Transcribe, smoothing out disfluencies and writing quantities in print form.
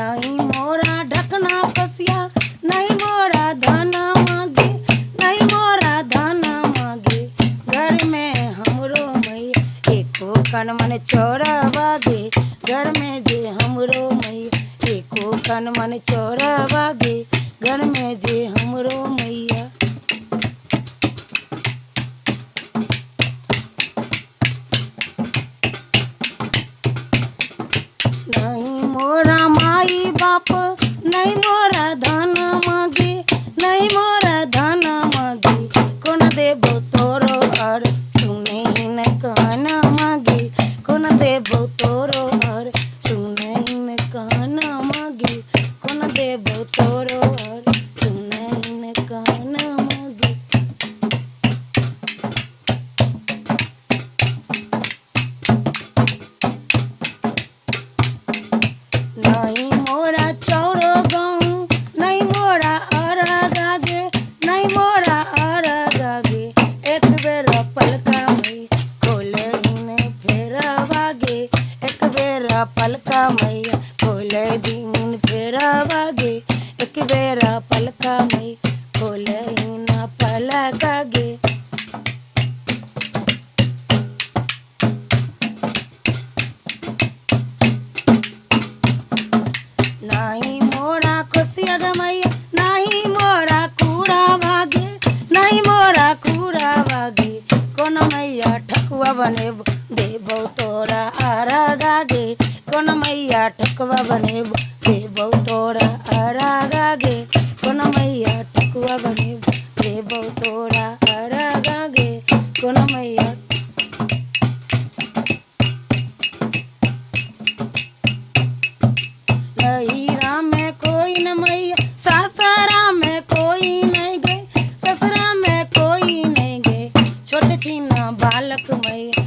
नहीं मोरा ढकना कसिया, नहीं मोरा धना मांगे, नहीं मोरा धना मांगे। घर में हमरो मैया एको कन मन चौरा बागे, घर में जे हमरो मैया एको कन मन चौरा बागे, घर में जे हमरो मैया। नहीं मोरा माई बाप, नहीं मोरा धन मांगे, नहीं मोरा धन मांगे। कौन देबो तोरो हर सुने न कान मांगे, कौन देबो तोरो हर सुने न कान मांगे, कौन देबो तोरो हर सुने न कान मांगे। नहीं मोरा चौरो गाँव, नहीं मोरा आरा गागे, नहीं मोरा आरा गागे। एक बेर पलका मई खोले दिन फेरा बागे, एक बेर पलका मैया खोले दिन फेरा बागे, एक बेर पलका मई खोले दिन पलका गे। नहीं मोरा खुशिया मैया, नहीं मोरा कूड़ा भागे, नहीं मोरा कूड़ा भागे। कौन मैया ठकुआ बनेब देबो तोरा आरा गागे, कौन मैया ठकुआ बनेब देबो तोरा आरा गागे, कौन मैया ठकुआ बनेब देबो तोरा आरा गागे, कौन मैया। नैरा में कोई न मैया, सासरा में कोई नहीं गए, ससुरा में कोई नहीं गए। छोटे छीना बालक मैया